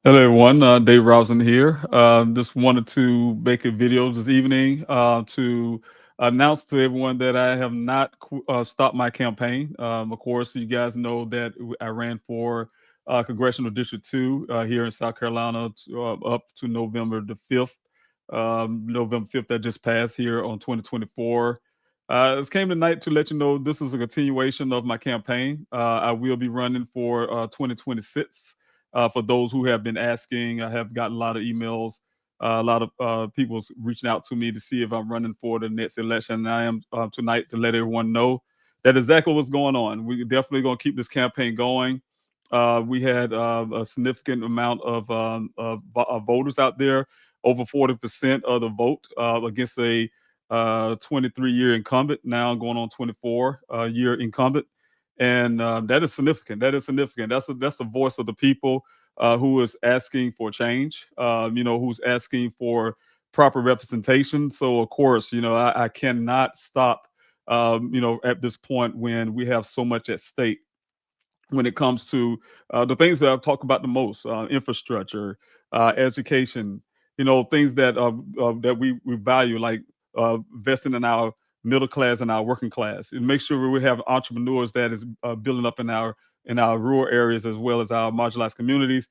Hello, everyone. Dave Robinson here. Just wanted to make a video this evening to announce to everyone that I have not stopped my campaign. Of course, you guys know that I ran for Congressional District 2 here in South Carolina up to November the 5th. November 5th that just passed here on 2024. This came tonight to let you know this is a continuation of my campaign. I will be running for 2026. For those who have been asking, I have gotten a lot of emails, a lot of people reaching out to me to see if I'm running for the next election. And I am tonight to let everyone know that exactly what's going on. We're definitely going to keep this campaign going. We had a significant amount of voters out there, over 40% of the vote against a 23-year incumbent, now going on 24-year incumbent, and that is significant. That is significant. That's the voice of the people who is asking for change. Who's asking for proper representation. So of course, I cannot stop. At this point when we have so much at stake when it comes to the things that I've talked about the most: infrastructure, education. Things that we value, like investing in our middle class and our working class, and make sure we have entrepreneurs that is building up in our rural areas as well as our marginalized communities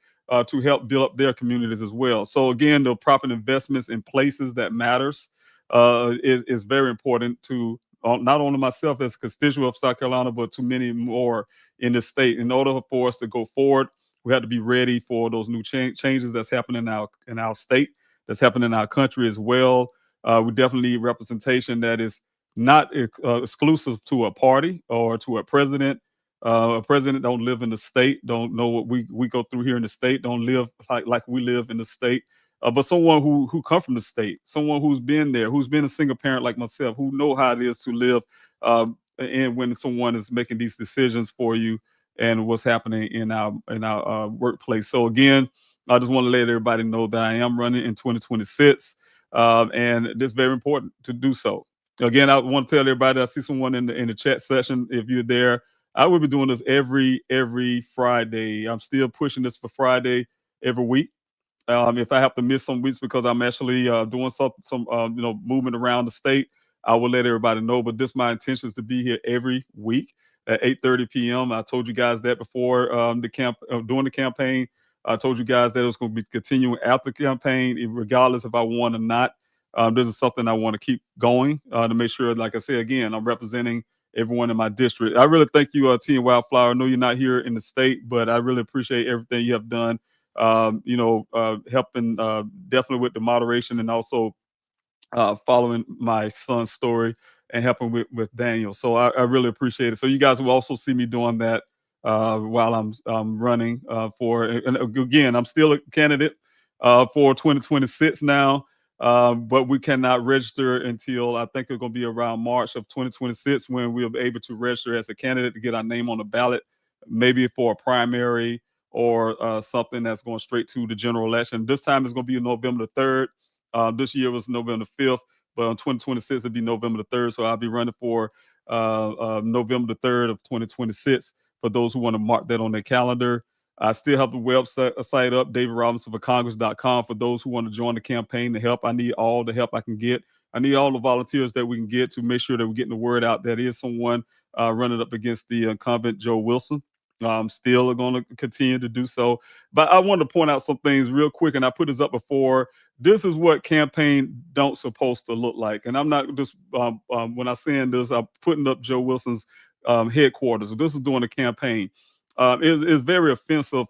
to help build up their communities as well. So again, the proper investments in places that matters is very important to not only myself as a constituent of South Carolina, but to many more in the state. In order for us to go forward, we have to be ready for those new changes that's happening in our state, that's happening in our country as well. We definitely need representation that is not exclusive to a party or to a president. A president don't live in the state, don't know what we go through here in the state, don't live like we live in the state. But someone who come from the state, someone who's been there, who's been a single parent like myself, who know how it is to live, and when someone is making these decisions for you and what's happening in our workplace. So again, I just want to let everybody know that I am running in 2026, and it's very important to do so. Again, I want to tell everybody. I see someone in the chat session. If you're there, I will be doing this every Friday. I'm still pushing this for Friday every week. If I have to miss some weeks because I'm actually doing some movement around the state, I will let everybody know. But this my intention is to be here every week at 8:30 p.m. I told you guys that before during the campaign. I told you guys that it was going to be continuing after the campaign, regardless if I won or not. This is something I want to keep going to make sure, like I said again, I'm representing everyone in my district. I really thank you, T and Wildflower. I know you're not here in the state, but I really appreciate everything you have done. Helping definitely with the moderation, and also following my son's story and helping with Daniel. So I really appreciate it. So you guys will also see me doing that while I'm running for. And again, I'm still a candidate for 2026 now. But we cannot register until, I think it's going to be around March of 2026, when we'll be able to register as a candidate to get our name on the ballot, maybe for a primary or something that's going straight to the general election. This time it's going to be November the 3rd. This year was November the 5th, but on 2026 it'll be November the 3rd. So I'll be running for November the 3rd of 2026 for those who want to mark that on their calendar. I still have the website up, davidrobinsonforcongress.com, for those who want to join the campaign to help. I need all the help I can get. I need all the volunteers that we can get to make sure that we're getting the word out. That is someone running up against the incumbent, Joe Wilson. Still are going to continue to do so. But I want to point out some things real quick, and I put this up before. This is what campaign don't supposed to look like. And I'm not just, when I'm saying this, I'm putting up Joe Wilson's headquarters. This is during the campaign. It's very offensive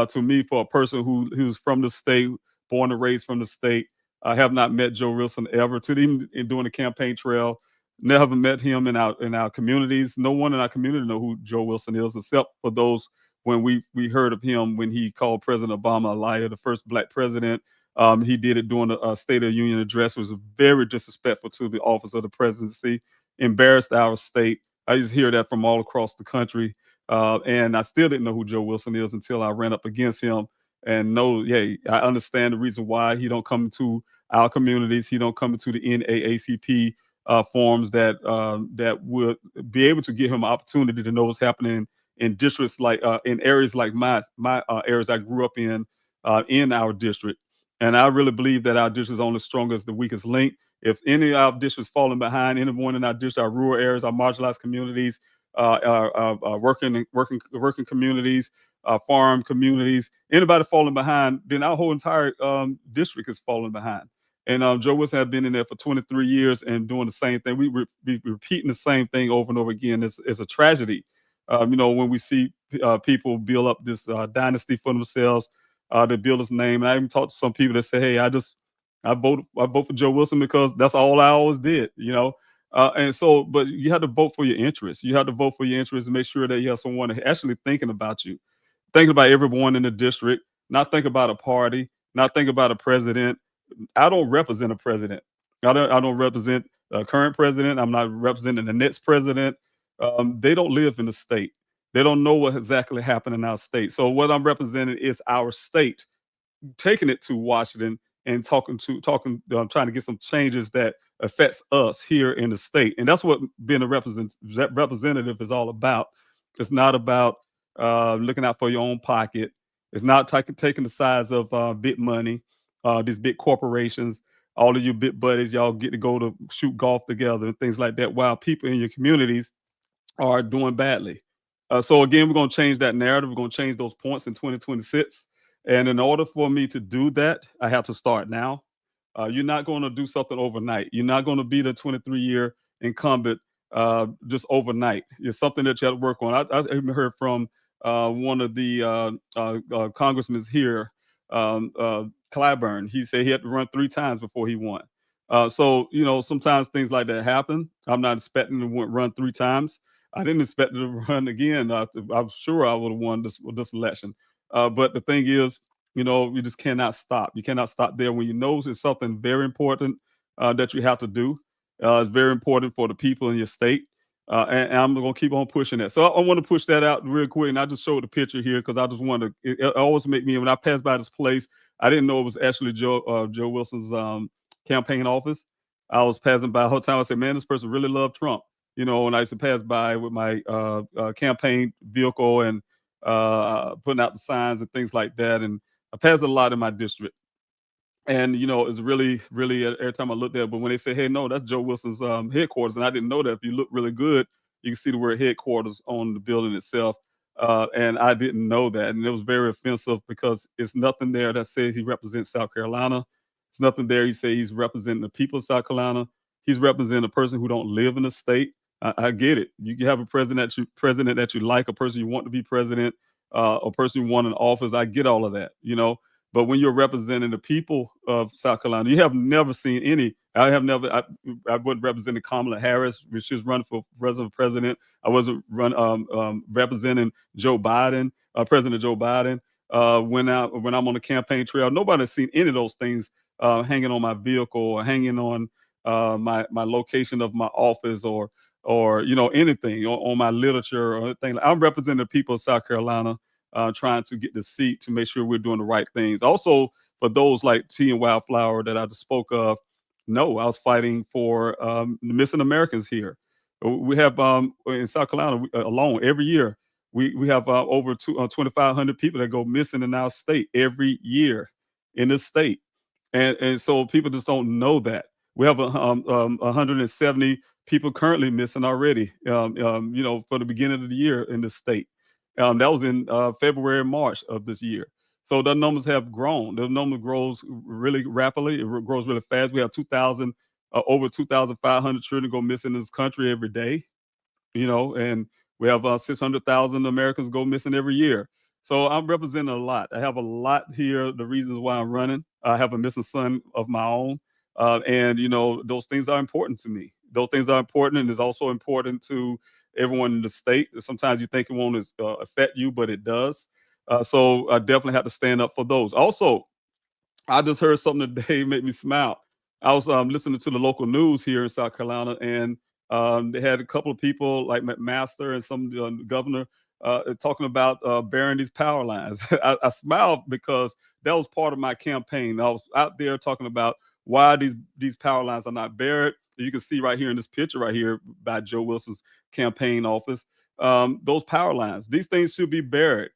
to me for a person who's from the state, born and raised from the state. I have not met Joe Wilson ever, to even doing the campaign trail. Never met him in our communities. No one in our community know who Joe Wilson is, except for those when we heard of him when he called President Obama a liar, the first black president. He did it during the State of the Union address. It was very disrespectful to the office of the presidency, embarrassed our state. I used to hear that from all across the country. And I still didn't know who Joe Wilson is until I ran up against him and know, yeah, I understand the reason why he don't come to our communities. He don't come into the NAACP forums that would be able to give him an opportunity to know what's happening in districts like in areas like my areas I grew up in our district. And I really believe that our district is only strong as the weakest link. If any of our districts falling behind, anyone in our district, our rural areas, our marginalized communities, working communities, farm communities, anybody falling behind, then our whole entire district is falling behind. And Joe Wilson has been in there for 23 years and doing the same thing. We repeating the same thing over and over again. It's a tragedy. When we see people build up this dynasty for themselves, they build this name. And I even talked to some people that say, "Hey, I vote for Joe Wilson because that's all I always did." And so, but you have to vote for your interests. You have to vote for your interests and make sure that you have someone actually thinking about you, thinking about everyone in the district, not think about a party, not think about a president. I don't represent a president. I don't represent a current president. I'm not representing the next president. They don't live in the state. They don't know what exactly happened in our state. So what I'm representing is our state, taking it to Washington and trying to get some changes that affects us here in the state. And that's what being a representative is all about. It's not about looking out for your own pocket. It's not taking the size of big money, these big corporations. All of you big buddies, y'all get to go to shoot golf together and things like that, while people in your communities are doing badly. So again, we're going to change that narrative. We're going to change those points in 2026. And in order for me to do that, I have to start now. You're not going to do something overnight. You're not going to be the 23-year incumbent just overnight. It's something that you have to work on. I even heard from one of the congressmen here, Clyburn. He said he had to run 3 times before he won. So sometimes things like that happen. I'm not expecting to run 3 times. I didn't expect to run again. I'm sure I would have won this election. But the thing is, you just cannot stop. You cannot stop there when you know it's something very important that you have to do. It's very important for the people in your state. And I'm going to keep on pushing that. So I want to push that out real quick. And I just showed the picture here because I just want to, it always make me, when I pass by this place, I didn't know it was actually Joe Wilson's campaign office. I was passing by the whole time. I said, man, this person really loved Trump. And I used to pass by with my campaign vehicle and putting out the signs and things like that. And I passed a lot in my district. And it's really, really every time I looked at it, but when they say, "Hey, no, that's Joe Wilson's headquarters," and I didn't know that. If you look really good, you can see the word headquarters on the building itself. And I didn't know that, and it was very offensive because it's nothing there that says he represents South Carolina. It's nothing there. He says he's representing the people of South Carolina. He's representing a person who don't live in the state. I get it. You can have a president that you like, a person you want to be president, a person you want in office. I get all of that. But when you're representing the people of South Carolina, you have never seen any. I wasn't representing Kamala Harris when she was running for president. I wasn't representing Joe Biden, President Joe Biden. When I'm on the campaign trail, nobody's seen any of those things hanging on my vehicle or hanging on my location of my office or anything on my literature or anything. I'm representing the people of South Carolina, trying to get the seat to make sure we're doing the right things. Also, for those like T and Wildflower that I just spoke of, no, I was fighting for the missing Americans here. We have in South Carolina alone every year we have over 2,500 people that go missing in our state every year in this state, and so people just don't know that. We have 170 people currently missing already. For the beginning of the year in the state. That was in February, March of this year. So the numbers have grown. The number grows really rapidly. It grows really fast. We have over 2,500 children go missing in this country every day. And we have 600,000 Americans go missing every year. So I'm representing a lot. I have a lot here. The reasons why I'm running. I have a missing son of my own, and those things are important to me. Those things are important, and it's also important to everyone in the state. Sometimes you think it won't affect you, but it does. So I definitely have to stand up for those. Also, I just heard something today make me smile. I was listening to the local news here in South Carolina, and they had a couple of people like McMaster and some governor talking about burying these power lines. I smiled because that was part of my campaign. I was out there talking about why these power lines are not buried. You can see right here in this picture right here by Joe Wilson's campaign office. those power lines. These things should be buried.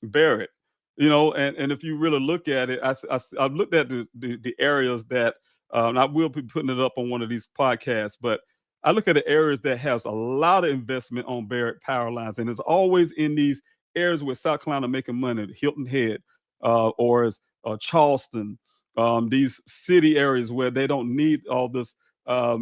And if you really look at it, I've looked at the areas that, and I will be putting it up on one of these podcasts, but I look at the areas that has a lot of investment on buried power lines, and it's always in these areas where South Carolina making money, Hilton Head, or is Charleston, these city areas where they don't need all this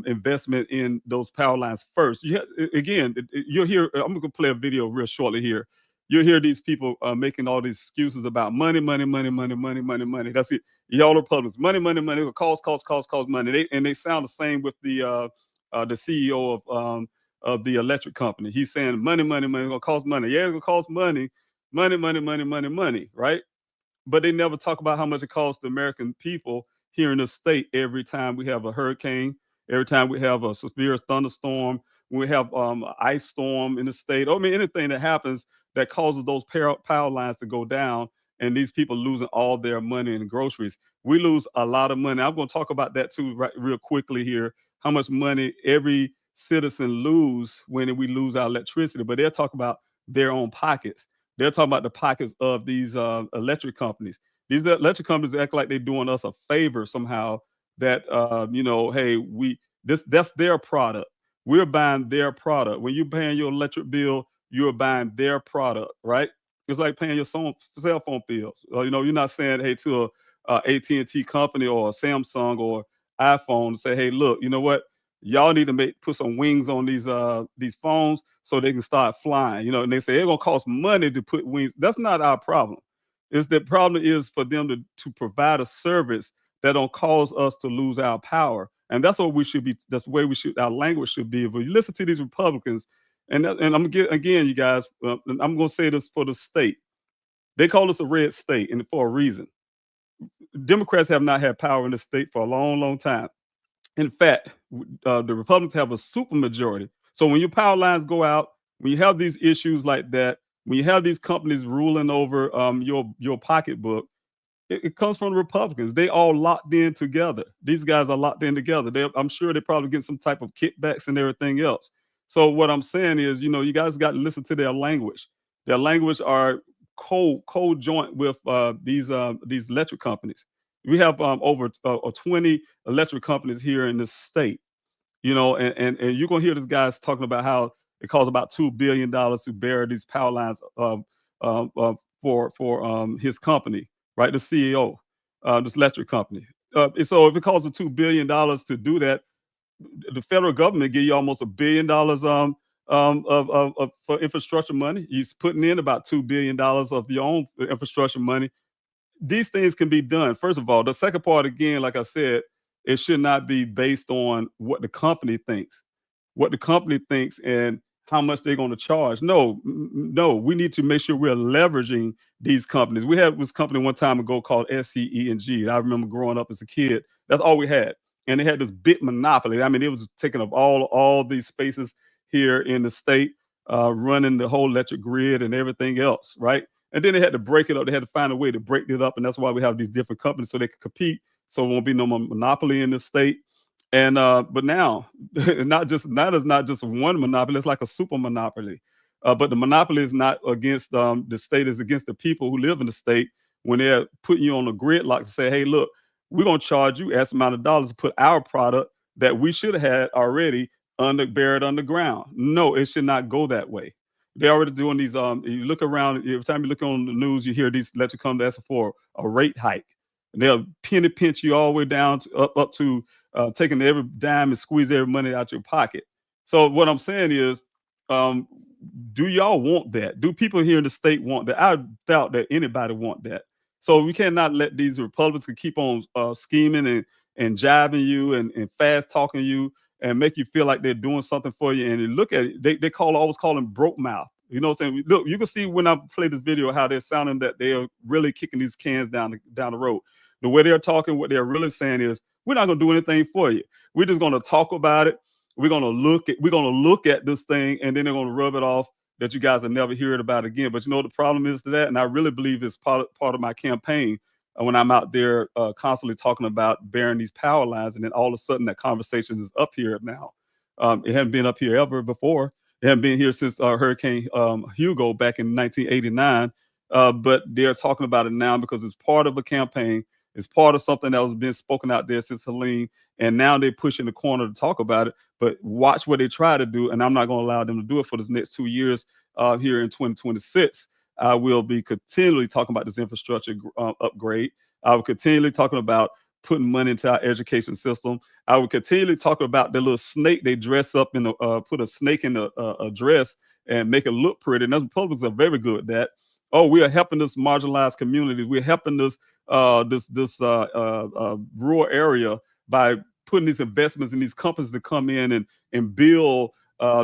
investment in those power lines first. Again, you'll hear. I'm going to play a video real shortly here. You'll hear these people making all these excuses about money, money, money, money, money, money, money. That's it. Y'all Republicans, money, money, money. Cost money. They sound the same with the CEO of the electric company. He's saying money, money, money. It's gonna cost money. Yeah, it's gonna cost money, money, money, money, money, money. Right? But they never talk about how much it costs the American people here in the state every time we have a hurricane, every time we have a severe thunderstorm, when we have an ice storm in the state. I mean, anything that happens that causes those power lines to go down, and these people losing all their money in groceries. We lose a lot of money. I'm going to talk about that too, right, real quickly here. How much money every citizen lose when we lose our electricity, but they're talking about their own pockets. They're talking about the pockets of these electric companies. These electric companies act like they're doing us a favor somehow. That hey, that's their product. We're buying their product. When you're paying your electric bill, you're buying their product, right? It's like paying your cell phone bills. You're not saying, hey, to a AT&T company or a Samsung or iPhone, say, hey, look, you know what? Y'all need to put some wings on these phones so they can start flying. And they say it's gonna cost money to put wings. That's not our problem. Is the problem is for them to provide a service that don't cause us to lose our power. And that's what we should be. That's the way our language should be. If you listen to these Republicans, and I'm gonna get again, you guys. I'm gonna say this for the state. They call us a red state, and for a reason. Democrats have not had power in the state for a long, long time. In fact, the Republicans have a supermajority. So when your power lines go out, when you have these issues like that, when you have these companies ruling over your pocketbook, it comes from the Republicans. They all locked in together. These guys are locked in together. I'm sure they probably get some type of kickbacks and everything else. So what I'm saying is, you guys got to listen to their language. Their language are cold joint with these electric companies. We have over 20 electric companies here in this state. And you're gonna hear these guys talking about how it costs about $2 billion to bury these power lines for his company, right? The CEO, this electric company. And so if it costs them $2 billion to do that, the federal government give you almost $1 billion for infrastructure money. He's putting in about $2 billion of your own infrastructure money. These things can be done. First of all, the second part, again, like I said, it should not be based on what the company thinks. What the company thinks and how much they're going to charge. No, we need to make sure we're leveraging these companies. We had this company one time ago called SCE&G. I remember growing up as a kid. That's all we had. And they had this big monopoly. I mean, it was taking up all these spaces here in the state, running the whole electric grid and everything else, right? And then they had to break it up. They had to find a way to break it up. And that's why we have these different companies so they can compete. So there won't be no more monopoly in the state. And but now, not is not just one monopoly, it's like a super monopoly. But the monopoly is not against the state, is against the people who live in the state when they're putting you on a gridlock to say, hey, look, we're gonna charge you X amount of dollars to put our product that we should have had already buried underground. No, it should not go that way. They're already doing these. You look around, every time you look on the news, you hear these electric companies asking for a rate hike. And they'll penny pinch you all the way down to, up to taking every dime and squeeze every money out your pocket. So what I'm saying is, do y'all want that? Do people here in the state want that? I doubt that anybody want that. So we cannot let these Republicans keep on scheming and jiving you and fast talking you and make you feel like they're doing something for you. And you look at it, they always call them broke mouth. You know what I'm saying? Look, you can see when I play this video how they're sounding that they're really kicking these cans down the road. The way they're talking, what they're really saying is, we're not going to do anything for you. We're just going to talk about it. We're going to look at this thing, and then they're going to rub it off that you guys will never hear it about again. But you know what the problem is to that? And I really believe it's part of my campaign when I'm out there constantly talking about burying these power lines, and then all of a sudden that conversation is up here now. It hadn't been up here ever before. They haven't been here since Hurricane Hugo back in 1989. But they're talking about it now because it's part of a campaign. It's part of something that was been spoken out there since Helene, and now they're pushing the corner to talk about it. But watch what they try to do, and I'm not going to allow them to do it for this next 2 years. Here in 2026, I will be continually talking about this infrastructure upgrade. I will continually talking about putting money into our education system. I will continually talk about the little snake they dress up in the put a snake in a dress and make it look pretty. And those Republicans are very good at that. Oh, we are helping this marginalized communities. We're helping this rural area by putting these investments in these companies to come in and build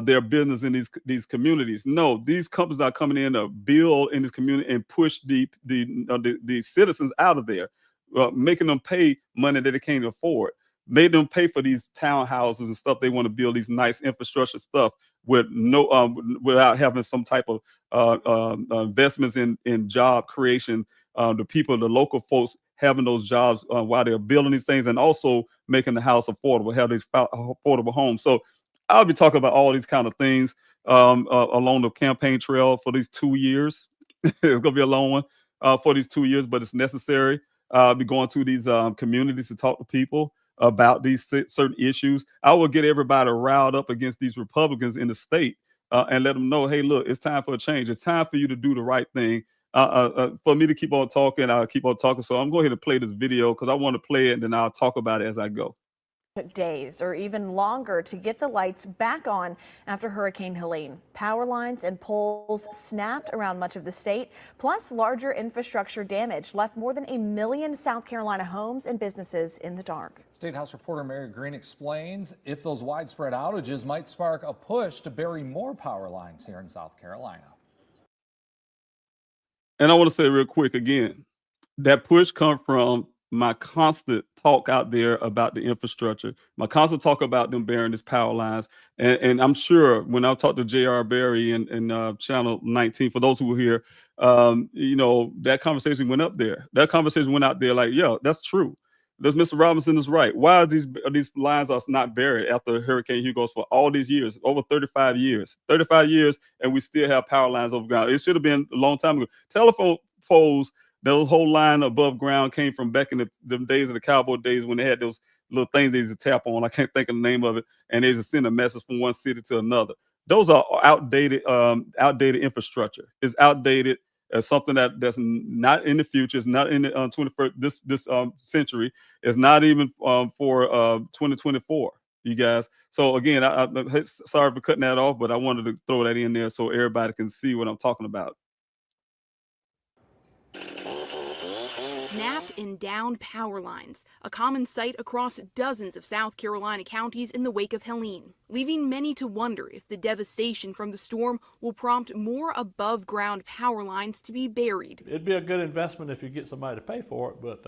their business in these communities. No, these companies are coming in to build in this community and push the citizens out of there, making them pay money that they can't afford, made them pay for these townhouses and stuff. They want to build these nice infrastructure stuff with no without having some type of investments in job creation. The people, the local folks having those jobs while they're building these things, and also making the house affordable, have these affordable homes. So I'll be talking about all these kind of things along the campaign trail for these 2 years. It's gonna be a long one for these 2 years, but it's necessary. I'll be going to these communities to talk to people about these certain issues. I will get everybody riled up against these Republicans in the state and let them know, hey, look, it's time for a change. It's time for you to do the right thing. For me to keep on talking, I'll keep on talking. So I'm going to play this video because I want to play it, and then I'll talk about it as I go. Days or even longer to get the lights back on after Hurricane Helene. Power lines and poles snapped around much of the state, plus larger infrastructure damage left more than 1 million South Carolina homes and businesses in the dark. State House reporter Mary Green explains if those widespread outages might spark a push to bury more power lines here in South Carolina. And I want to say real quick again, that push come from my constant talk out there about the infrastructure, my constant talk about them burying these power lines. And I'm sure when I talked to J.R. Berry and Channel 19, for those who were here, that conversation went up there. That conversation went out there like, yeah, that's true. Mr. Robinson is right. Why are these lines are not buried after Hurricane Hugo for all these years, over 35 years, and we still have power lines over ground? It should have been a long time ago. Telephone poles, the whole line above ground came from back in the days of the cowboy days when they had those little things they used to tap on. I can't think of the name of it. And they just send a message from one city to another. Those are outdated infrastructure. It's outdated as something that's not in the future. It's not in the 21st this century. It's not even for 2024. You guys. So again, I sorry for cutting that off, but I wanted to throw that in there so everybody can see what I'm talking about. Snapped and downed power lines, a common sight across dozens of South Carolina counties in the wake of Helene, leaving many to wonder if the devastation from the storm will prompt more above-ground power lines to be buried. It'd be a good investment if you get somebody to pay for it, but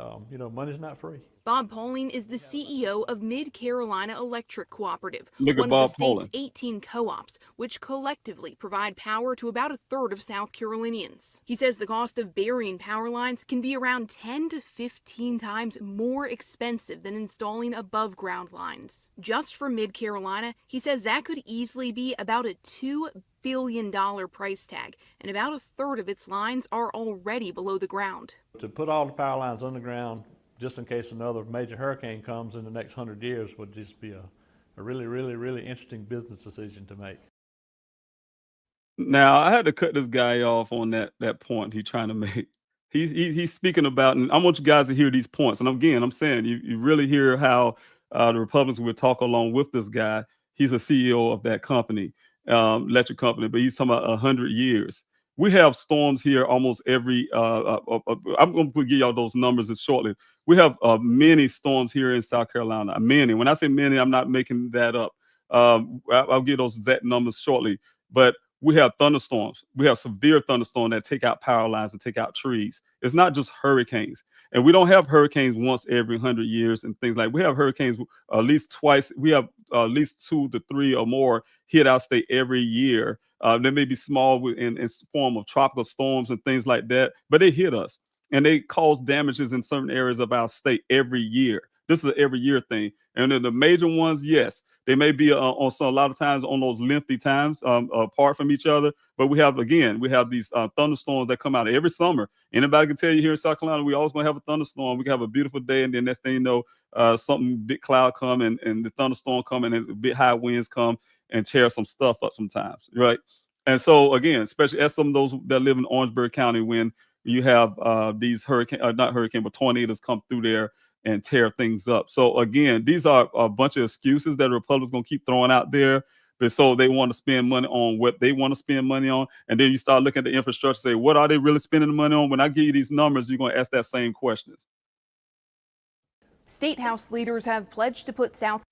money's not free. Bob Pauling is the CEO of Mid-Carolina Electric Cooperative, one of the state's 18 co-ops, which collectively provide power to about a third of South Carolinians. He says the cost of burying power lines can be around 10 to 15 times more expensive than installing above-ground lines. Just for Mid-Carolina, he says that could easily be about a $2 billion price tag, and about a third of its lines are already below the ground. To put all the power lines underground, just in case another major hurricane comes in the next 100 years, would just be a really, really, really interesting business decision to make. Now, I had to cut this guy off on that point he's trying to make. He's speaking about, and I want you guys to hear these points. And again, I'm saying you really hear how the Republicans would talk along with this guy. He's a CEO of that company, electric company, but he's talking about 100 years. We have storms here almost every. I'm going to give y'all those numbers shortly. We have many storms here in South Carolina. Many. When I say many, I'm not making that up. I'll give those exact numbers shortly. But we have thunderstorms. We have severe thunderstorms that take out power lines and take out trees. It's not just hurricanes. And we don't have hurricanes once every 100 years and things like. We have hurricanes at least twice. We have at least 2 to 3 or more hit our state every year. They may be small in form of tropical storms and things like that, but they hit us and they cause damages in certain areas of our state every year. This is an every year thing. And then the major ones, yes, They may be on a lot of times on those lengthy times apart from each other. But we have these thunderstorms that come out every summer. Anybody can tell you here in South Carolina, we always gonna have a thunderstorm. We can have a beautiful day, and then next thing you know, something big cloud come and the thunderstorm come and big high winds come and tear some stuff up sometimes, right? And so again, especially as some of those that live in Orangeburg County, when you have these not hurricane, but tornadoes come through there and tear things up. So again, these are a bunch of excuses that the Republicans gonna keep throwing out there. But so they want to spend money on what they want to spend money on, and then you start looking at the infrastructure, say, what are they really spending the money on? When I give you these numbers, you're gonna ask that same question. State House leaders have pledged to put South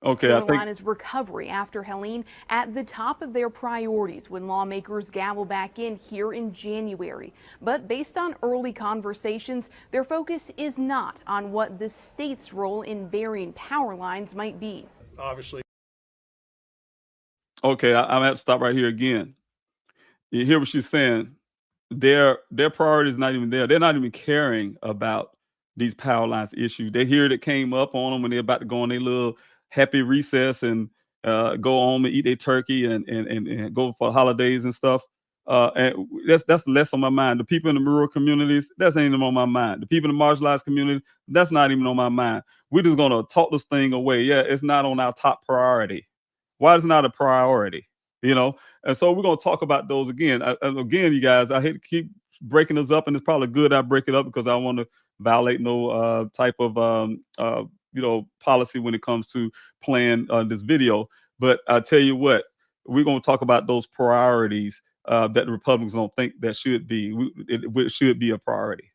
Okay, I think Carolina's recovery after Helene at the top of their priorities when lawmakers gavel back in here in January. But based on early conversations, their focus is not on what the state's role in burying power lines might be. Obviously. okay, I'm gonna have to stop right here again. You hear what she's saying? Their priority is not even there. They're not even caring about these power lines issues. They hear that came up on them when they're about to go on their little happy recess and go home and eat their turkey and go for holidays and stuff. And that's less on my mind. The people in the rural communities, that's ain't even on my mind. The people in the marginalized community, that's not even on my mind. We're just gonna talk this thing away. Yeah, it's not on our top priority. Why is it not a priority? You know, and so we're gonna talk about those again. Again, you guys, I hate to keep breaking this up, and it's probably good I break it up because I want to violate no type of policy when it comes to playing this video. But I tell you what, we're gonna talk about those priorities that the Republicans don't think that should be. It should be a priority.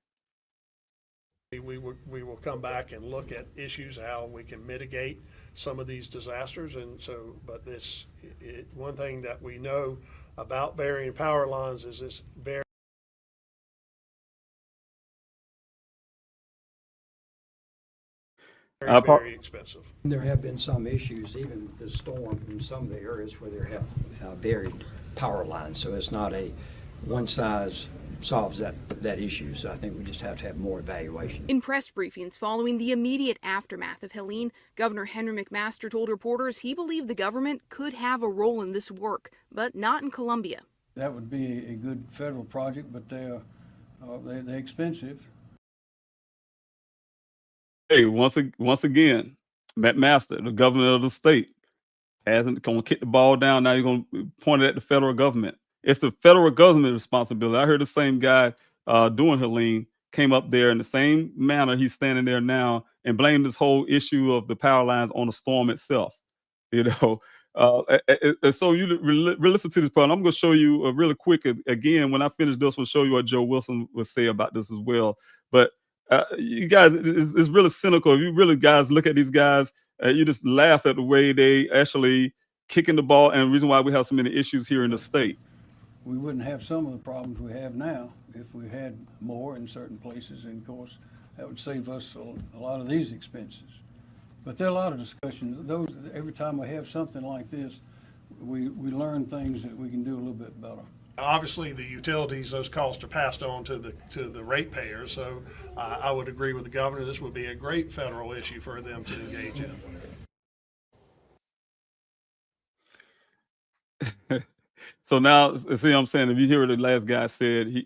We will come back and look at issues, how we can mitigate some of these disasters. And so, but one thing that we know about burying power lines is it's very expensive. There have been some issues, even with the storm, in some of the areas where there have buried power lines. So it's not a one size solves that issue. So I think we just have to have more evaluation. In press briefings following the immediate aftermath of Helene, Governor Henry McMaster told reporters he believed the government could have a role in this work, but not in Columbia. That would be a good federal project, but they're expensive. Hey, once again, McMaster, the governor of the state, hasn't gonna kick the ball down. Now you're gonna point it at the federal government. It's the federal government responsibility. I heard the same guy doing Helene came up there in the same manner he's standing there now and blamed this whole issue of the power lines on the storm itself. You know, and so you listen to this part. I'm going to show you really quick again. When I finish this, we'll show you what Joe Wilson would say about this as well. But you guys, it's really cynical. If you really guys look at these guys, you just laugh at the way they actually kicking the ball, and the reason why we have so many issues here in the state. We wouldn't have some of the problems we have now if we had more in certain places, and of course that would save us a lot of these expenses. But there are a lot of discussions. Every time we have something like this, we learn things that we can do a little bit better. Obviously, the utilities, those costs are passed on to the ratepayers. So I would agree with the governor. This would be a great federal issue for them to engage in. So now, see what I'm saying? If you hear what the last guy said,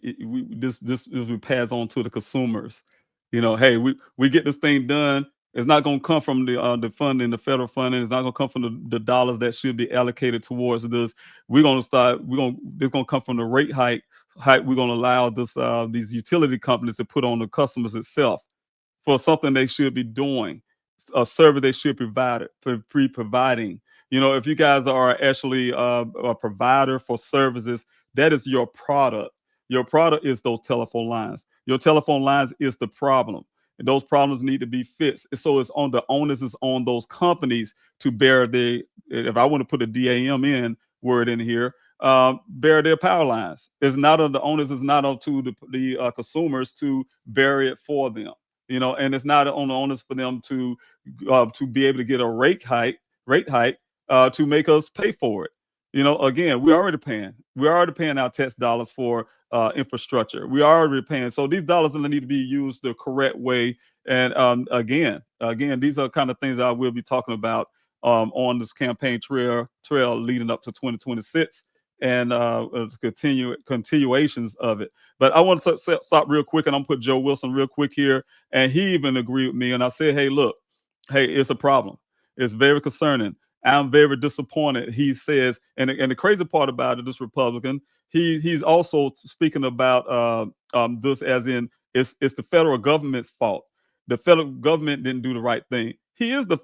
this we pass on to the consumers. You know, hey, we get this thing done. It's not going to come from the funding, the federal funding. It's not going to come from the dollars that should be allocated towards this. It's going to come from the rate hike. We're going to allow these utility companies to put on the customers itself for something they should be doing, a service they should be providing. You know, if you guys are actually a provider for services, that is your product. Your product is those telephone lines. Your telephone lines is the problem. And those problems need to be fixed. So it's on the onus is on those companies to bear if I want to put a DAM word in here, bear their power lines. It's not on the onus is not on to the consumers to bury it for them. You know, and it's not on the onus for them to be able to get a rate hike to make us pay for it. You know, again, we're already paying our tax dollars for infrastructure. We are already paying. So these dollars need to be used the correct way. And again, these are kind of things I will be talking about on this campaign trail leading up to 2026 and continuations of it. But I want to stop real quick, and I'm gonna put Joe Wilson real quick here. And he even agreed with me. And I said, hey, look, hey, it's a problem. It's very concerning. I'm very disappointed. He says, and the crazy part about it, this Republican, he's also speaking about this as in it's the federal government's fault. The federal government didn't do the right thing. He is the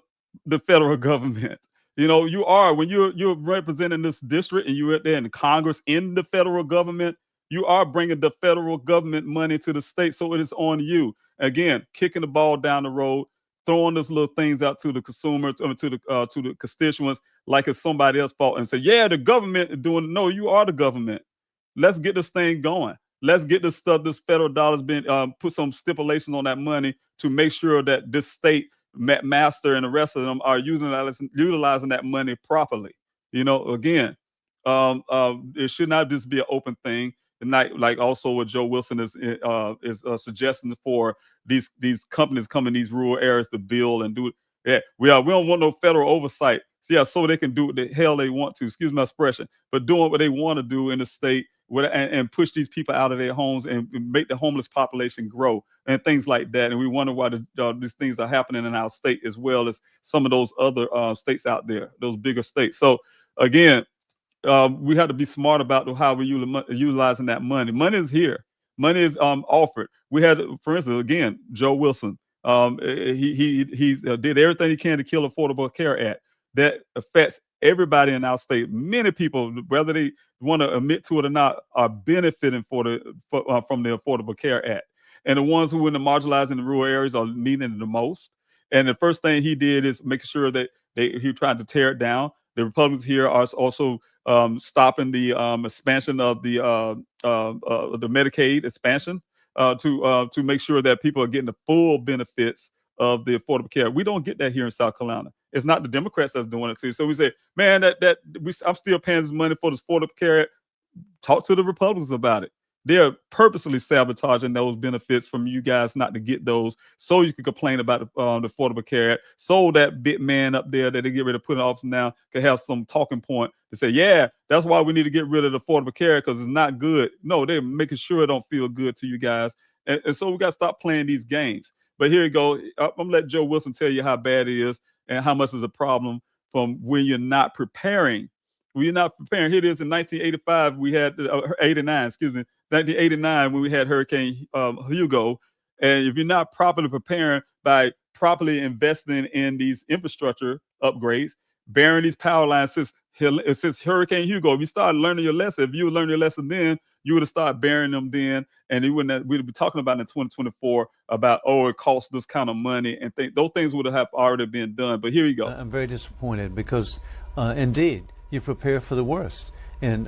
federal government. You know, you are when you're representing this district and you're there in Congress in the federal government, you are bringing the federal government money to the state, so it is on you. Again, kicking the ball down the road, throwing those little things out to the consumers, to the constituents, like it's somebody else's fault, and say, "Yeah, the government is doing." No, you are the government. Let's get this thing going. Let's get this federal dollars being put some stipulations on that money to make sure that this state master and the rest of them are utilizing that money properly. You know, again, it should not just be an open thing. And like also what Joe Wilson is suggesting for these companies coming these rural areas to build and do it. Yeah, we don't want no federal oversight. So they can do what the hell they want to. Excuse my expression, but doing what they want to do in the state and push these people out of their homes and make the homeless population grow and things like that. And we wonder why these things are happening in our state as well as some of those other states out there, those bigger states. So again, we have to be smart about how we're utilizing that money. Money is here. Money is offered. We had, for instance, again, Joe Wilson. He did everything he can to kill Affordable Care Act. That affects everybody in our state. Many people, whether they want to admit to it or not, are benefiting from the Affordable Care Act. And the ones who are in the marginalized in the rural areas are needing it the most. And the first thing he did is make sure that he tried to tear it down. The Republicans here are also stopping the expansion of the Medicaid expansion to make sure that people are getting the full benefits of the Affordable Care. We don't get that here in South Carolina. It's not the Democrats that's doing it too. So we say, man, I'm still paying this money for this Affordable Care. Talk to the Republicans about it. They're purposely sabotaging those benefits from you guys not to get those, so you can complain about the Affordable Care Act, so that big man up there that they get ready to put in office now can have some talking point to say, yeah, that's why we need to get rid of the Affordable Care Act because it's not good. No, they're making sure it don't feel good to you guys. And so we got to stop playing these games. But here you go. I'm going to let Joe Wilson tell you how bad it is and how much is a problem from when you're not preparing. When you're not preparing. Here it is in 1985, we had 89, excuse me. 1989 when we had Hurricane Hugo. And if you're not properly preparing by properly investing in these infrastructure upgrades, burying these power lines since Hurricane Hugo, if you started learning your lesson, if you would learn your lesson then, you would have started burying them then, and we'd be talking about in 2024 about, it costs this kind of money, and those things would have already been done. But here you go. I'm very disappointed because indeed you prepare for the worst. And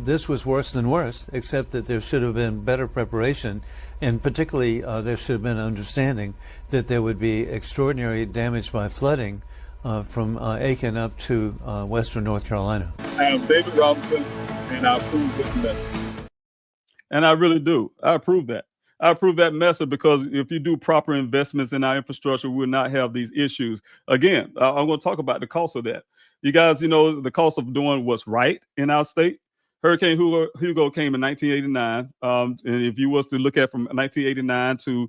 this was worse than worse, except that there should have been better preparation, and particularly there should have been an understanding that there would be extraordinary damage by flooding from Aiken up to western North Carolina. I am David Robinson, and I approve this message. And I really do. I approve that. I approve that message because if you do proper investments in our infrastructure, we will not have these issues. Again, I'm going to talk about the cost of that. You guys, the cost of doing what's right in our state. Hurricane Hugo came in 1989. And if you was to look at from 1989 to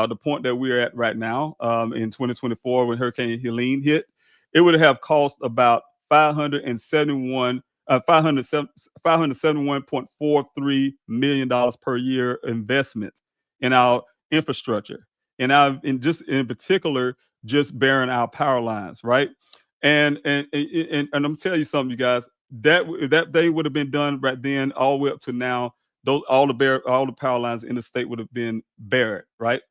the point that we're at right now in 2024 when Hurricane Helene hit, it would have cost about $571.43 million per year investment in our infrastructure. And in particular, just burying our power lines, right? And I'm telling you something, you guys, that they would have been done right then all the way up to now. All the power lines in the state would have been buried, right?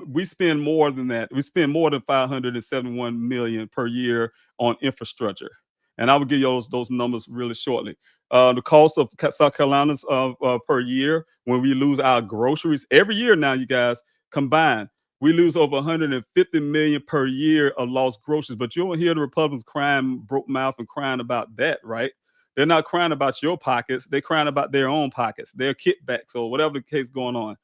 We spend more than that. We spend more than $571 million per year on infrastructure, and I will give you those numbers really shortly. The cost of South Carolina's per year when we lose our groceries every year now, you guys, combined, we lose over 150 million per year of lost groceries. But you don't hear the Republicans crying broke mouth and crying about that, right? They're not crying about your pockets. They're crying about their own pockets, their kickbacks or whatever the case going on.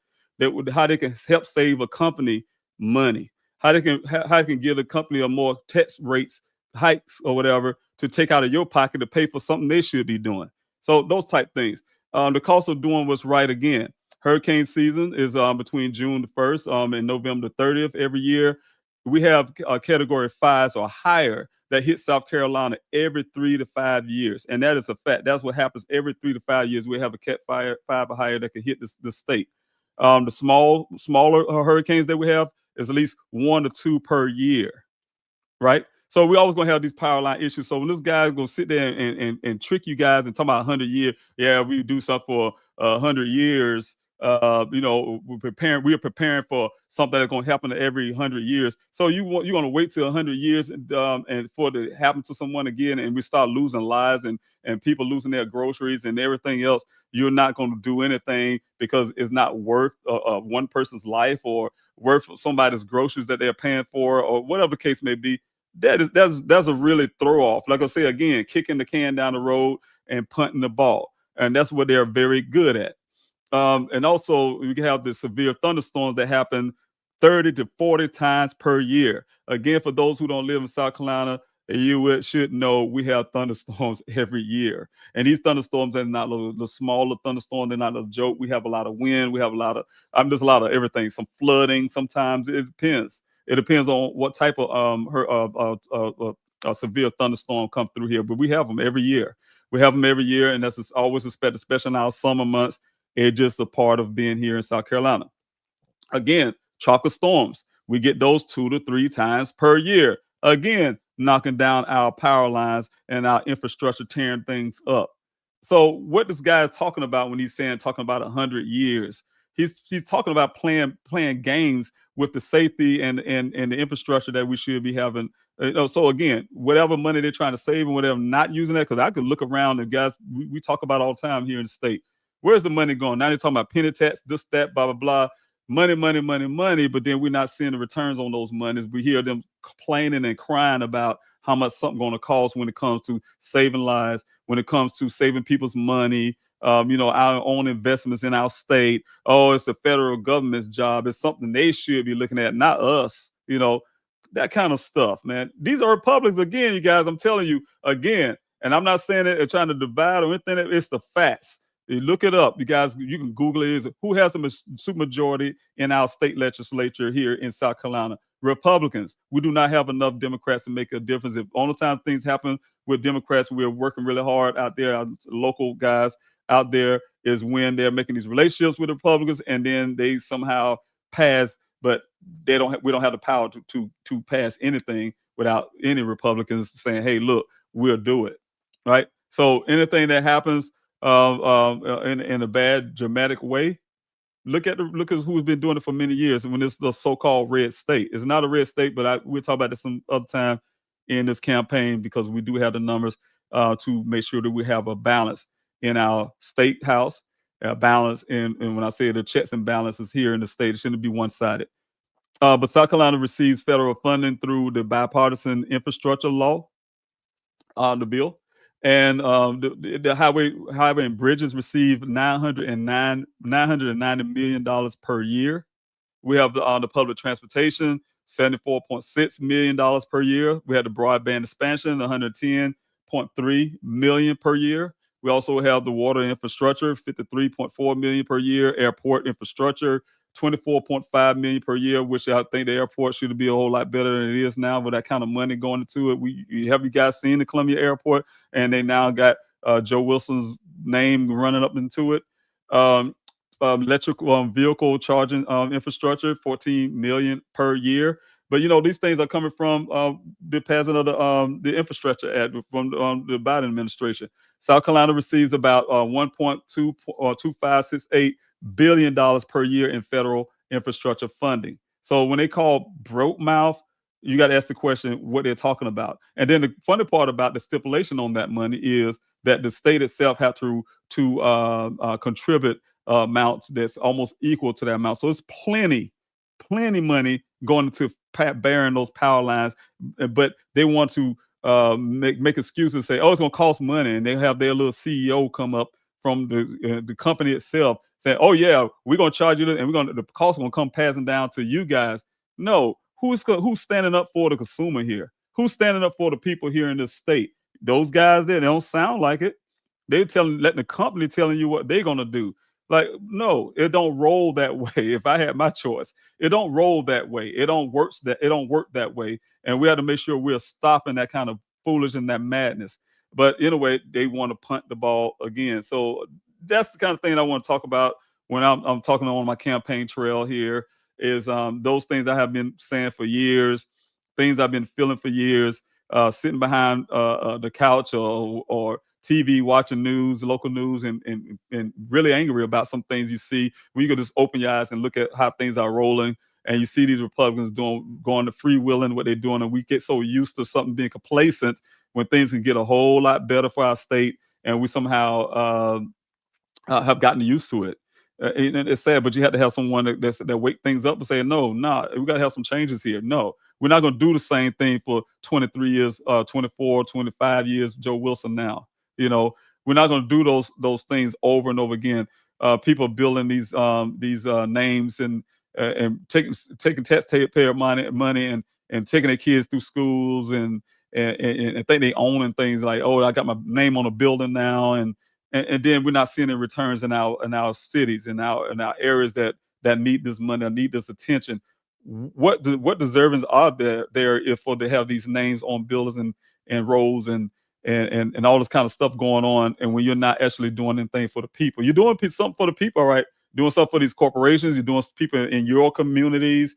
How they can help save a company money, how they can give a company a more tax rates hikes or whatever to take out of your pocket to pay for something they should be doing. So those type things. The cost of doing what's right again. Hurricane season is between June the 1st and November the 30th every year. We have category 5s or higher that hit South Carolina every 3 to 5 years. And that is a fact. That's what happens every 3 to 5 years. We have a Cat 5 or higher that can hit the state. The smaller hurricanes that we have is at least 1 to 2 per year, right? So we always gonna have these power line issues. So when this guy's gonna sit there and trick you guys and talk about 100 years, yeah, we do something for 100 years. We are preparing for something that's gonna happen every 100 years. So you're gonna wait till 100 years and for it to happen to someone again, and we start losing lives and people losing their groceries and everything else. You're not gonna do anything because it's not worth one person's life or worth somebody's groceries that they're paying for or whatever the case may be. That's a really throw off. Like I say again, kicking the can down the road and punting the ball, and that's what they're very good at. And also, you can have the severe thunderstorms that happen 30 to 40 times per year. Again, for those who don't live in South Carolina, you should know we have thunderstorms every year. And these thunderstorms are not the smaller thunderstorms. They're not a joke. We have a lot of wind. We have a lot of, there's a lot of everything. Some flooding. Sometimes it depends. It depends on what type of severe thunderstorm come through here. But we have them every year. We have them every year, and that's always expected, especially in our summer months. It's just a part of being here in South Carolina. Again, tropical storms. We get those 2 to 3 times per year. Again, knocking down our power lines and our infrastructure, tearing things up. So what this guy is talking about when he's talking about 100 years, he's talking about playing games with the safety and the infrastructure that we should be having. So again, whatever money they're trying to save and whatever, not using that, because I could look around and guys, we talk about all the time here in the state. Where's the money going? Now they're talking about penny tax, this, that, blah, blah, blah. Money, but then we're not seeing the returns on those monies. We hear them complaining and crying about how much something going to cost when it comes to saving lives, when it comes to saving people's money, our own investments in our state. Oh, it's the federal government's job. It's something they should be looking at, not us, that kind of stuff, man. These are Republicans, again, you guys, I'm telling you, again, and I'm not saying that they're trying to divide or anything. It's the facts. You look it up, you guys. You can Google it. Who has the supermajority in our state legislature here in South Carolina? Republicans. We do not have enough Democrats to make a difference. If only time things happen with Democrats, we're working really hard out there. Our local guys out there is when they're making these relationships with Republicans, and then they somehow pass. But we don't have the power to pass anything without any Republicans saying, "Hey, look, we'll do it." Right. So anything that happens in a bad, dramatic way, look at who's been doing it for many years. When it's the so-called red state, it's not a red state, but we'll talk about this some other time in this campaign, because we do have the numbers to make sure that we have a balance in our state house, a balance in, and when I say the checks and balances here in the state, it shouldn't be one-sided. But South Carolina receives federal funding through the bipartisan infrastructure law, the bill. And the highway and bridges receive $990 million per year. We have the public transportation, $74.6 million per year. We have the broadband expansion, $110.3 million per year. We also have the water infrastructure, $53.4 million per year. Airport infrastructure, $24.5 million per year, which I think the airport should be a whole lot better than it is now with that kind of money going into it. Have you guys seen the Columbia Airport? And they now got Joe Wilson's name running up into it. Electric vehicle charging infrastructure, $14 million per year. But these things are coming from the passing of the infrastructure act from the Biden administration. South Carolina receives about $1.2568 billion per year in federal infrastructure funding. So when they call broke mouth, you got to ask the question what they're talking about. And then the funny part about the stipulation on that money is that the state itself had to contribute amount that's almost equal to that amount. So it's plenty plenty money going into burying those power lines, but they want to make excuses and say, oh, it's going to cost money. And they have their little CEO come up from the company itself saying, oh, yeah, we're going to charge you this, and the cost is going to come passing down to you guys. No, who's standing up for the consumer here? Who's standing up for the people here in this state? Those guys there, they don't sound like it. They're letting the company telling you what they're going to do. Like, no, it don't roll that way. If I had my choice, it don't roll that way. It don't work that way. And we have to make sure we're stopping that kind of foolish and that madness. But anyway, they want to punt the ball again. So that's the kind of thing I want to talk about when I'm talking on my campaign trail here is those things I have been saying for years, things I've been feeling for years, sitting behind the couch or TV, watching news, local news, and really angry about some things you see. When you can just open your eyes and look at how things are rolling, and you see these Republicans going to freewheeling what they're doing, and we get so used to something being complacent when things can get a whole lot better for our state, and we somehow have gotten used to it. And it's sad, but you have to have someone that wake things up and say, no, we got to have some changes here. No, we're not going to do the same thing for 23 years, 24, 25 years, Joe Wilson now. You know, we're not going to do those things over and over again. People building these names and taking taxpayer money and taking their kids through schools and think they owning things like, oh, I got my name on a building now, and then we're not seeing the returns in our cities, in our areas that need this money, or need this attention. What deservings are there if they have these names on buildings and roads and all this kind of stuff going on, and when you're not actually doing anything for the people? You're doing something for the people, right? Doing something for these corporations. You're doing people in your communities,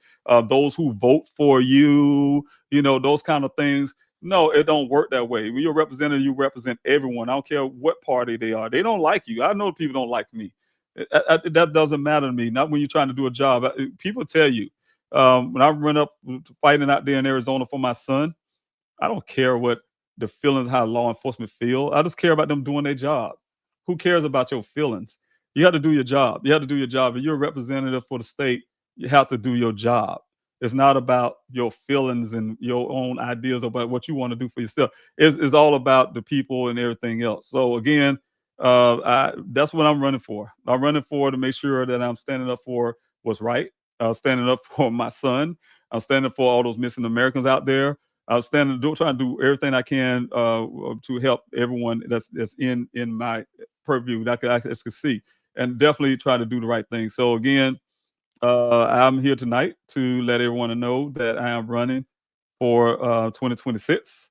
those who vote for you, those kind of things. No, it don't work that way. When you're a representative, you represent everyone. I don't care what party they are. They don't like you. I know people don't like me. That doesn't matter to me. Not when you're trying to do a job. People tell you. When I run up fighting out there in Arizona for my son, I don't care what the feelings, how law enforcement feel. I just care about them doing their job. Who cares about your feelings? You have to do your job. You have to do your job. If you're a representative for the state, you have to do your job. It's not about your feelings and your own ideas about what you want to do for yourself. It's all about the people and everything else. So again, that's what I'm running for. I'm running for to make sure that I'm standing up for what's right. Standing up for my son. I'm standing up for all those missing Americans out there. I'm trying to do everything I can to help everyone that's in my purview that I can see, and definitely try to do the right thing. So again, I'm here tonight to let everyone know that I am running for 2026.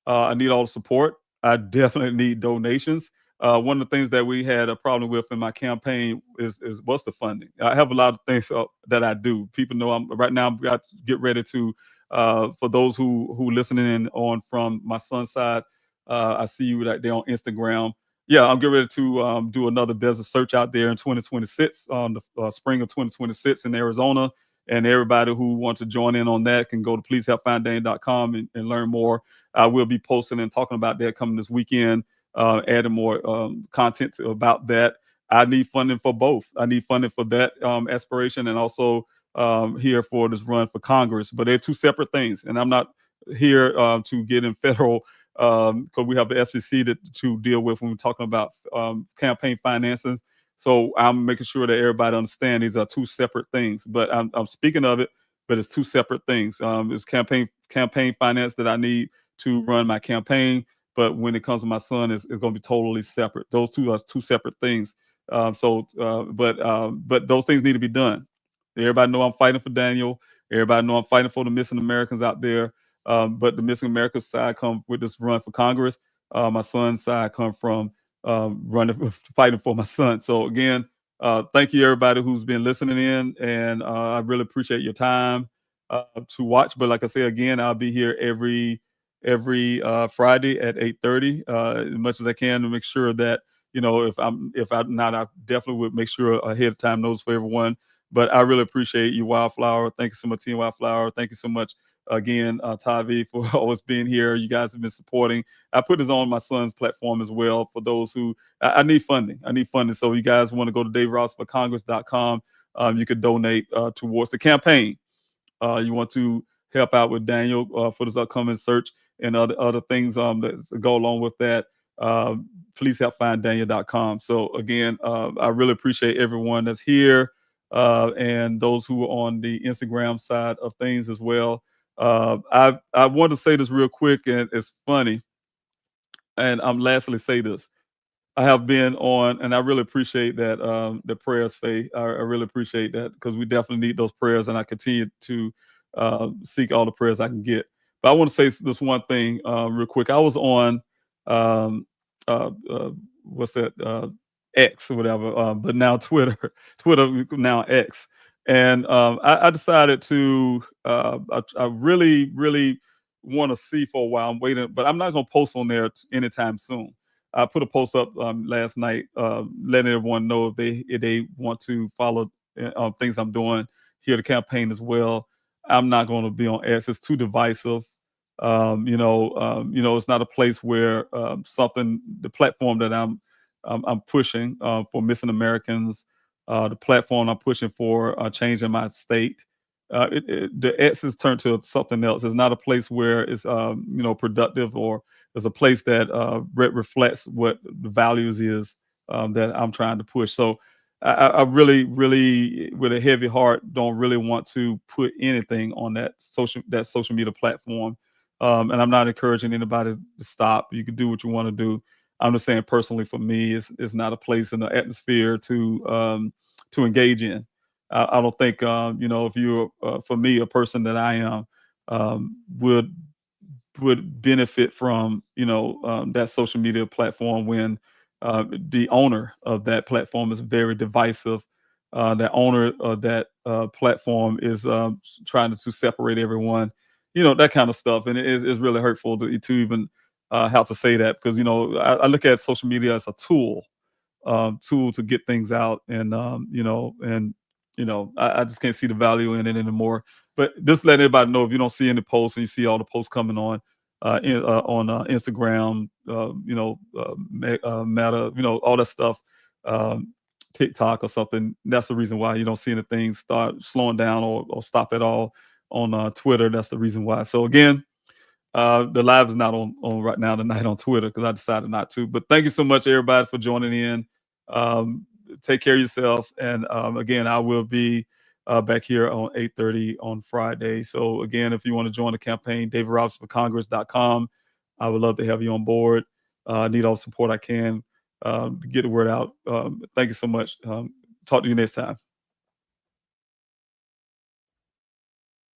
I need all the support. I definitely need donations. One of the things that we had a problem with in my campaign is what's the funding. I have a lot of things that I do. People know I'm got to get ready to, for those who listening in on from my son's side, I see you right there on Instagram. Yeah, I'm getting ready to do another desert search out there in 2026, on the spring of 2026 in Arizona. And everybody who wants to join in on that can go to pleasehelpfinddane.com and learn more. I will be posting and talking about that coming this weekend, adding more content about that. I need funding for both. I need funding for that aspiration, and also here for this run for Congress. But they're two separate things. And I'm not here to get in federal, because we have the FCC to deal with when we're talking about campaign finances. So I'm making sure that everybody understands these are two separate things. But I'm speaking of it, but it's two separate things. It's campaign finance that I need to run my campaign. But when it comes to my son, it's going to be totally separate. Those two are two separate things. But those things need to be done. Everybody know I'm fighting for Daniel. Everybody know I'm fighting for the missing Americans out there. But the missing Americans side come with this run for Congress. My son's side come from fighting for my son. So again, thank you everybody who's been listening in, and I really appreciate your time to watch. But like I say again, I'll be here every Friday at 8:30, as much as I can, to make sure that if I'm not, I definitely would make sure ahead of time notice for everyone. But I really appreciate you, Wildflower. Thank you so much, Team Wildflower. Thank you so much again, Tavi, for always being here. You guys have been supporting. I put this on my son's platform as well for those who I need funding. So you guys want to go to DaveRossForCongress.com. You could donate towards the campaign. you want to help out with Daniel for this upcoming search and other things that go along with that, please help find Daniel.com. So again, I really appreciate everyone that's here and those who are on the Instagram side of things as well. I want to say this real quick, and it's funny. And I'm lastly say this. I have been on, and I really appreciate that the prayers, Faye. I really appreciate that because we definitely need those prayers, and I continue to seek all the prayers I can get. But I want to say this one thing real quick. I was on um, what's that X or whatever, but now Twitter, Twitter now X, and I decided to. I really want to see for a while. I'm waiting, but I'm not going to post on there anytime soon. I put a post up last night, letting everyone know if they want to follow things I'm doing here, the campaign as well. I'm not going to be on X. It's too divisive. It's not a place where the platform that I'm pushing for missing Americans, the platform I'm pushing for changing my state. The X is turned to something else. It's not a place where it's productive, or it's a place that reflects what the values is that I'm trying to push. So I really, with a heavy heart, don't really want to put anything on that social media platform. And I'm not encouraging anybody to stop. You can do what you want to do. I'm just saying personally, for me, it's not a place in the atmosphere to engage in. I don't think if you're for me, a person that I am would benefit from that social media platform when the owner of that platform is very divisive. The owner of that platform is trying to separate everyone, that kind of stuff, and it's really hurtful to even have to say that, because I look at social media as a tool to get things out, and I just can't see the value in it anymore. But just let everybody know, if you don't see any posts and you see all the posts coming on Instagram, Meta, all that stuff, TikTok or something, that's the reason why you don't see anything start slowing down or stop at all on Twitter. That's the reason why. So again, the live is not on right now tonight on Twitter because I decided not to. But thank you so much, everybody, for joining in. Take care of yourself. And again, I will be back here on 8:30 on Friday. So again, if you want to join the campaign, DavidRobinsonForCongress.com. I would love to have you on board. I need all the support I can to get the word out. Thank you so much. Talk to you next time.